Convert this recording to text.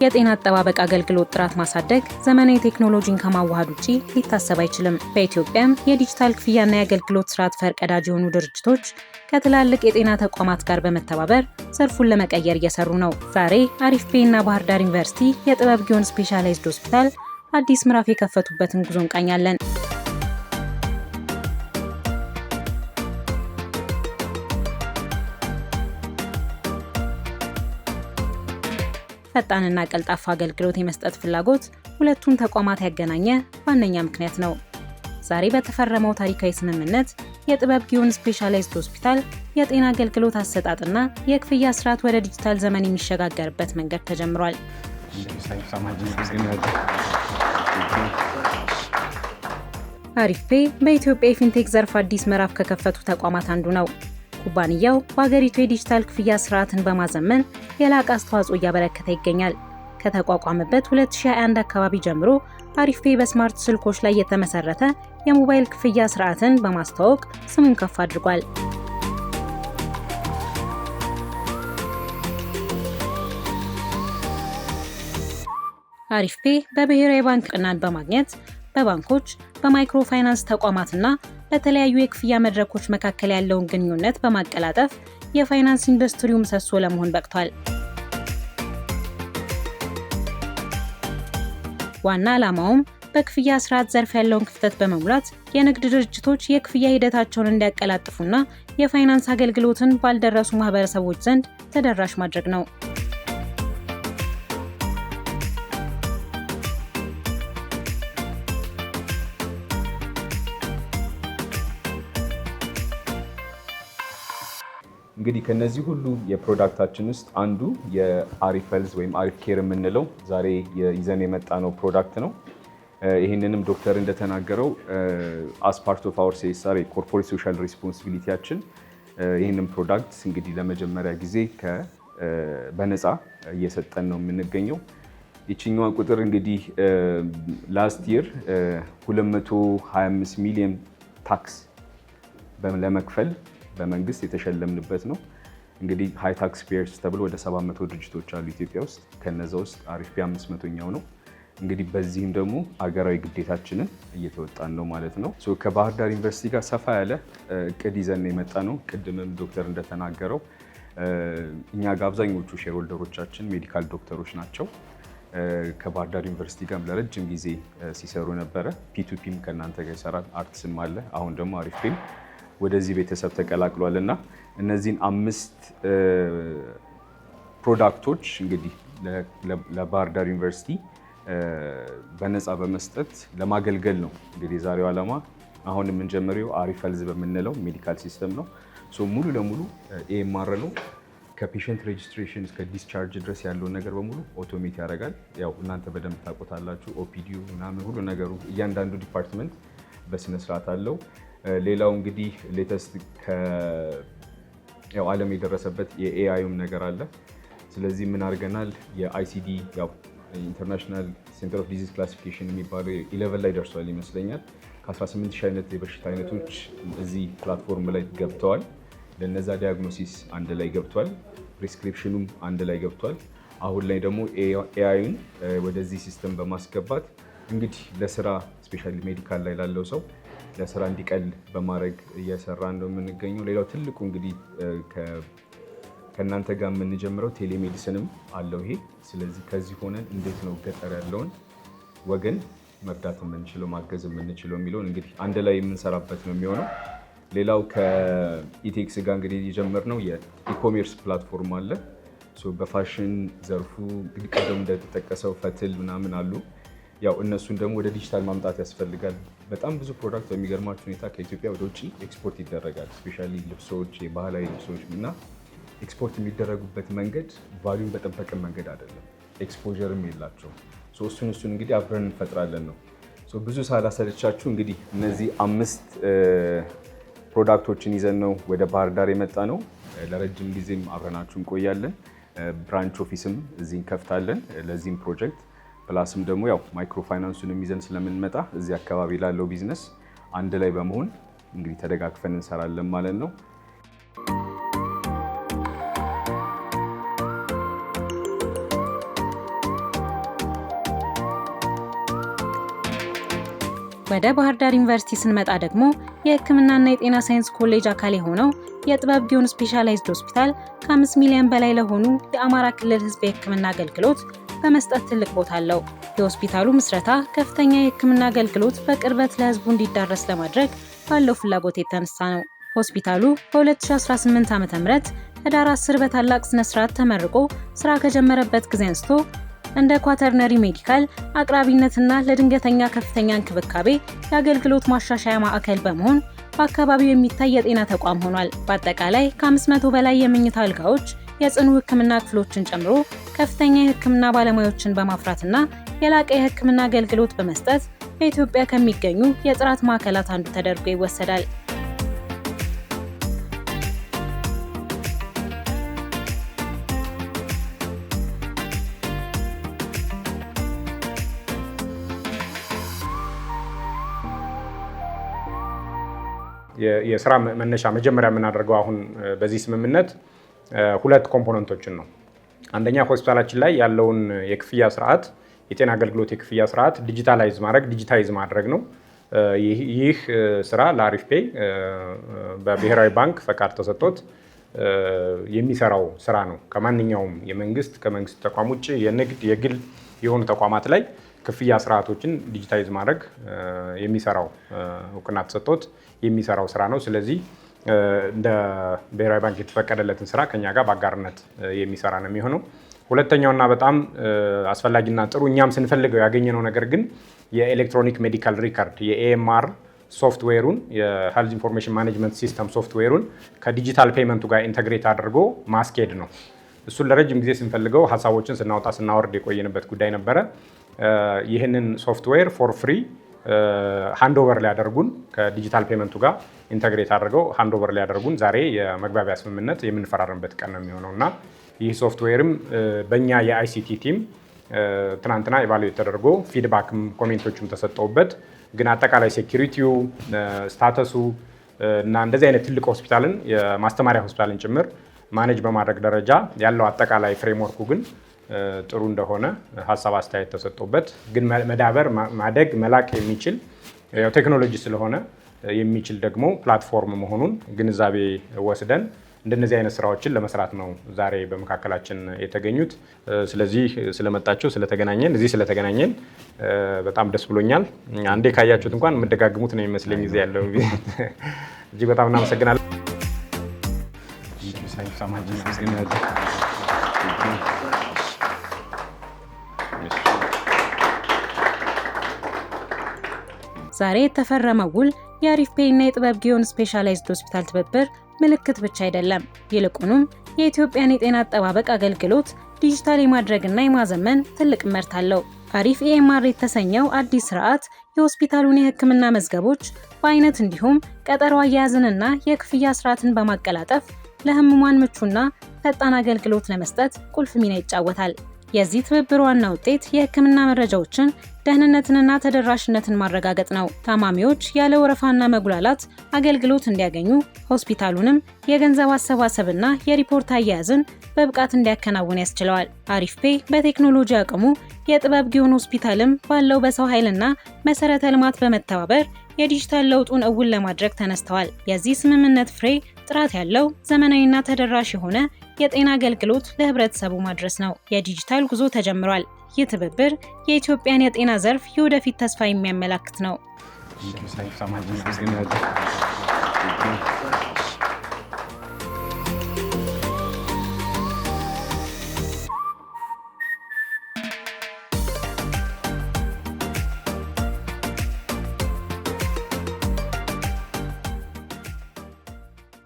የጤና አጠባበቅ አገልግሎት ጥራት ማሳደግ ዘመናዊ ቴክኖሎጂን ከማዋሃድ ውጪ ሊታሰብ አይችልም። በኢትዮጵያም የዲጂታል ክፍያና የአገልግሎት ስርዓት ፈርቀዳጅ የሆኑ ድርጅቶች ከትላልቅ የጤና ተቋማት ጋር በመተባበር ዘርፉን ለመቀየር እየሰሩ ነው። ዛሬ አሪፍ ፔይ እና ባህር ዳር ዩኒቨርሲቲ የጥበብ ጊዮን ስፔሻላይዝድ ሆስፒታል አዲስ ምዕራፍ የከፈቱበትን ጉዞ እንቃኛለን። ፈጣንና ቀልጣፋ አገልግሎት የመስጠት ፍላጎት ሁለቱን ተቋማት ያገናኘ ዋነኛ ምክንያት ነው። ዛሬ በተፈረመው ታሪካዊ ስምምነት የጥበብ ጊዮን ስፔሻላይዝድ ሆስፒታል የጤና አገልግሎት አሰጣጥና የክፍያ ስርዓት ወደ ዲጂታል ዘመን የሚሸጋገርበት መንገድ ተጀምሯል። አሪፍ ፔይ በኢትዮጵያ የፊንቴክ ዘርፍ አዲስ ምዕራፍ ከከፈቱ ተቋማት አንዱ ነው። ኩባንያው በሀገሪቱ የዲጂታል ክፍያ ስርዓትን በማዘመን የላቀ አስተዋጽኦ እያበረከተ ይገኛል። ከተቋቋመበት 2021 አካባቢ ጀምሮ አሪፍ ፔይ በስማርት ስልኮች ላይ የተመሰረተ የሞባይል ክፍያ ስርዓትን በማስተዋወቅ ስሙን ከፍ አድርጓል። አሪፍ ፔይ በብሔራዊ ባንክ እውቅናን በማግኘት በባንኮች፣ በማይክሮ ፋይናንስ ተቋማትና በተለያዩ የክፍያ መድረኮች መካከል ያለውን ግንኙነት በማቀላጠፍ የፋይናንስ ኢንዱስትሪው ምሰሶ ለመሆን በቅቷል። ዋና ዓላማውም በክፍያ ስርዓት ዘርፍ ያለውን ክፍተት በመሙላት የንግድ ድርጅቶች የክፍያ ሂደታቸውን እንዲያቀላጥፉና የፋይናንስ አገልግሎትን ባልደረሱ ማህበረሰቦች ዘንድ ተደራሽ ማድረግ ነው። እንግዲህ ከነዚህ ሁሉ የፕሮዳክታችን ውስጥ አንዱ የአሪፍ ሄልዝ ወይም አሪፍ ኬር የምንለው ዛሬ ይዘን የመጣ ነው ፕሮዳክት ነው። ይህንንም ዶክተር እንደተናገረው አስ ፓርት ኦፍ አወር ሲኤስአር የኮርፖሬት ሶሻል ሪስፖንሲቢሊቲያችን ይህንን ፕሮዳክት እንግዲህ ለመጀመሪያ ጊዜ በነፃ እየሰጠን ነው የምንገኘው። ይችኛዋ ቁጥር እንግዲህ ላስት ይር 225 ሚሊዮን ታክስ ለመክፈል በመንግስት የተሸለምንበት ነው። እንግዲህ ሃይ ታክስ ፔየርስ ተብሎ ወደ 700 ድርጅቶች አሉ ኢትዮጵያ ውስጥ። ከነዛ ውስጥ አሪፍ ፔይ 500ኛው ነው። እንግዲህ በዚህም ደግሞ አገራዊ ግዴታችንን እየተወጣን ነው ማለት ነው። ከባህር ዳር ዩኒቨርሲቲ ጋር ሰፋ ያለ እቅድ ይዘን የመጣ ነው። ቅድምም ዶክተር እንደተናገረው እኛ ጋር አብዛኞቹ ሼርሆልደሮቻችን ሜዲካል ዶክተሮች ናቸው። ከባህር ዳር ዩኒቨርሲቲ ጋር ለረጅም ጊዜ ሲሰሩ ነበረ። ፒቱፒም ከእናንተ ጋር ይሰራል፣ አርትስም አለ። አሁን ደግሞ አሪፍ ፔይም ወደዚህ ቤተሰብ ተቀላቅሏል እና እነዚህን 5 ፕሮዳክቶች እንግዲህ ለባህር ዳር ዩኒቨርሲቲ በነፃ በመስጠት ለማገልገል ነው። እንግዲህ የዛሬው ዓላማ አሁን የምንጀምረው አሪፍ ሄልዝ በምንለው ሜዲካል ሲስተም ነው። ሙሉ ለሙሉ ኤኤምአር ነው። ከፔሸንት ሬጅስትሬሽን እስከ ዲስቻርጅ ድረስ ያለውን ነገር በሙሉ ኦቶሜት ያደርጋል። ያው እናንተ በደንብ ታውቁታላችሁ። ኦፒዲዩ ምናምን ሁሉ ነገሩ እያንዳንዱ ዲፓርትመንት በስነስርዓት አለው። ሌላው እንግዲህ ሌተስት ዓለም የደረሰበት የኤአይም ነገር አለ። ስለዚህ ምን አድርገናል? የአይሲዲ ኢንተርናሽናል ሴንተር ኦፍ ዲዚዝ ክላሲፊኬሽን የሚባለው 11 ላይ ደርሷል ይመስለኛል። ከ18,000 አይነት የበሽታ አይነቶች እዚህ ፕላትፎርም ላይ ገብተዋል። ለነዛ ዲያግኖሲስ አንድ ላይ ገብቷል። ፕሪስክሪፕሽኑም አንድ ላይ ገብቷል። አሁን ላይ ደግሞ ኤአይን ወደዚህ ሲስተም በማስገባት እንግዲህ ለስራ ስፔሻሊ ሜዲካል ላይ ላለው ሰው ለስራ እንዲቀል በማድረግ እየሰራን ነው የምንገኘው። ሌላው ትልቁ እንግዲህ ከእናንተ ጋር የምንጀምረው ቴሌሜዲሲንም አለው ይሄ። ስለዚህ ከዚህ ሆነን እንዴት ነው ገጠር ያለውን ወገን መርዳት የምንችለው ማገዝ የምንችለው የሚለውን እንግዲህ አንድ ላይ የምንሰራበት ነው የሚሆነው። ሌላው ከኢቴክስ ጋር እንግዲህ የጀመርነው የኢኮሜርስ ፕላትፎርም አለ። በፋሽን ዘርፉ እንግዲህ ቀደም እንደተጠቀሰው ፈትል ምናምን አሉ። ያው እነሱን ደግሞ ወደ ዲጂታል ማምጣት ያስፈልጋል። በጣም ብዙ ፕሮዳክት በሚገርማችሁ ሁኔታ ከኢትዮጵያ ወደ ውጭ ኤክስፖርት ይደረጋል። ስፔሻሊ ልብሶች፣ የባህላዊ ልብሶች እና ኤክስፖርት የሚደረጉበት መንገድ ቫልዩን በጠበቀ መንገድ አይደለም። ኤክስፖዠርም የላቸውም። እሱን እንግዲህ አብረን እንፈጥራለን ነው። ብዙ ሳላሰለቻችሁ እንግዲህ እነዚህ 5 ፕሮዳክቶችን ይዘን ነው ወደ ባህር ዳር የመጣ ነው። ለረጅም ጊዜም አብረናችሁ እንቆያለን። ብራንች ኦፊስም እዚህ እንከፍታለን ለዚህም ፕሮጀክት። ፕላስም ደግሞ ያው ማይክሮ ፋይናንሱንም ይዘን ስለምንመጣ እዚህ አካባቢ ላለው ቢዝነስ አንድ ላይ በመሆን እንግዲህ ተደጋግፈን እንሰራለን ማለት ነው። ወደ ባህር ዳር ዩኒቨርሲቲ ስንመጣ ደግሞ የሕክምናና የጤና ሳይንስ ኮሌጅ አካል የሆነው የጥበብ ጊዮን ስፔሻላይዝድ ሆስፒታል ከ5 ሚሊዮን በላይ ለሆኑ የአማራ ክልል ህዝብ የሕክምና አገልግሎት በመስጠት ትልቅ ቦታ አለው። የሆስፒታሉ ምስረታ ከፍተኛ የሕክምና አገልግሎት በቅርበት ለህዝቡ እንዲዳረስ ለማድረግ ባለው ፍላጎት የተነሳ ነው። ሆስፒታሉ በ2018 ዓ.ም ህዳር 10 በታላቅ ስነ ስርዓት ተመርቆ ስራ ከጀመረበት ጊዜ አንስቶ እንደ ኳተርነሪ ሜዲካል አቅራቢነትና ለድንገተኛ ከፍተኛ እንክብካቤ የአገልግሎት ማሻሻያ ማዕከል በመሆን በአካባቢው የሚታይ የጤና ተቋም ሆኗል። በአጠቃላይ ከ500 በላይ የመኝታ አልጋዎች፣ የጽኑ ህክምና ክፍሎችን ጨምሮ ከፍተኛ የህክምና ባለሙያዎችን በማፍራትና የላቀ የህክምና አገልግሎት በመስጠት በኢትዮጵያ ከሚገኙ የጥራት ማዕከላት አንዱ ተደርጎ ይወሰዳል። የስራ መነሻ መጀመሪያ የምናደርገው አሁን በዚህ ስምምነት ሁለት ኮምፖነንቶችን ነው። አንደኛ ሆስፒታላችን ላይ ያለውን የክፍያ ስርዓት የጤና አገልግሎት የክፍያ ስርዓት ዲጂታይዝ ማድረግ ነው። ይህ ስራ ለአሪፍ ፔይ በብሔራዊ ባንክ ፈቃድ ተሰጥቶት የሚሰራው ስራ ነው። ከማንኛውም ከመንግስት ተቋም ውጭ የንግድ የግል የሆኑ ተቋማት ላይ ክፍያ ስርዓቶችን ዲጂታይዝ ማድረግ የሚሰራው እውቅና ተሰጥቶት የሚሰራው ስራ ነው። ስለዚህ እንደ ብሔራዊ ባንክ የተፈቀደለትን ስራ ከኛ ጋር በአጋርነት የሚሰራ ነው የሚሆነው። ሁለተኛውና በጣም አስፈላጊና ጥሩ እኛም ስንፈልገው ያገኘነው ነገር ግን የኤሌክትሮኒክ ሜዲካል ሪከርድ የኤኤምአር ሶፍትዌሩን የሄልዝ ኢንፎርሜሽን ማኔጅመንት ሲስተም ሶፍትዌሩን ከዲጂታል ፔመንቱ ጋር ኢንተግሬት አድርጎ ማስኬድ ነው። እሱን ለረጅም ጊዜ ስንፈልገው ሀሳቦችን ስናወርድ የቆየንበት ጉዳይ ነበረ። ይህንን ሶፍትዌር ፎር ፍሪ ሃንዶቨር ሊያደርጉን ከዲጂታል ፔመንቱ ጋር ኢንተግሬት አድርገው ሃንዶቨር ሊያደርጉን ዛሬ የመግባቢያ ስምምነት የምንፈራረምበት ቀን ነው የሚሆነው እና ይህ ሶፍትዌርም በእኛ የአይሲቲ ቲም ትናንትና ኢቫሉዌት ተደርጎ ፊድባክም ኮሜንቶችም ተሰጠውበት ግን አጠቃላይ ሴኪሪቲው ስታተሱ እና እንደዚህ አይነት ትልቅ ሆስፒታልን የማስተማሪያ ሆስፒታልን ጭምር ማኔጅ በማድረግ ደረጃ ያለው አጠቃላይ ፍሬምወርኩ ግን ጥሩ እንደሆነ ሀሳብ አስተያየት ተሰጥቶበት ግን መዳበር ማደግ መላቅ የሚችል ቴክኖሎጂ ስለሆነ የሚችል ደግሞ ፕላትፎርም መሆኑን ግንዛቤ ወስደን እንደነዚህ አይነት ስራዎችን ለመስራት ነው ዛሬ በመካከላችን የተገኙት። ስለዚህ ስለመጣችሁ ስለተገናኘን በጣም ደስ ብሎኛል። አንዴ ካያችሁት እንኳን የምደጋግሙት ነው የሚመስለኝ ጊዜ ያለው እጅግ በጣም እናመሰግናለን። ዛሬ የተፈረመው ውል የአሪፍ ፔይ እና የጥበብ ጊዮን ስፔሻላይዝድ ሆስፒታል ትብብር ምልክት ብቻ አይደለም። ይልቁንም የኢትዮጵያን የጤና አጠባበቅ አገልግሎት ዲጂታል የማድረግና የማዘመን ትልቅ ምርት አለው። አሪፍ ኤኤምአር የተሰኘው አዲስ ስርዓት የሆስፒታሉን የህክምና መዝገቦች በአይነት እንዲሁም ቀጠሮ አያያዝንና የክፍያ ስርዓትን በማቀላጠፍ ለህሙማን ምቹና ፈጣን አገልግሎት ለመስጠት ቁልፍ ሚና ይጫወታል። የዚህ ትብብር ዋና ውጤት የህክምና መረጃዎችን ደህንነትንና ተደራሽነትን ማረጋገጥ ነው። ታማሚዎች ያለ ወረፋና መጉላላት አገልግሎት እንዲያገኙ፣ ሆስፒታሉንም የገንዘብ አሰባሰብና የሪፖርት አያያዝን በብቃት እንዲያከናውን ያስችለዋል። አሪፍ ፔይ በቴክኖሎጂ አቅሙ የጥበብ ጊዮን ሆስፒታልም ባለው በሰው ኃይልና መሰረተ ልማት በመተባበር የዲጂታል ለውጡን እውን ለማድረግ ተነስተዋል። የዚህ ስምምነት ፍሬ ጥራት ያለው ዘመናዊና ተደራሽ የሆነ የጤና አገልግሎት ለህብረተሰቡ ማድረስ ነው። የዲጂታል ጉዞ ተጀምሯል። ይህ ትብብር የኢትዮጵያን የጤና ዘርፍ የወደፊት ተስፋ የሚያመላክት ነው።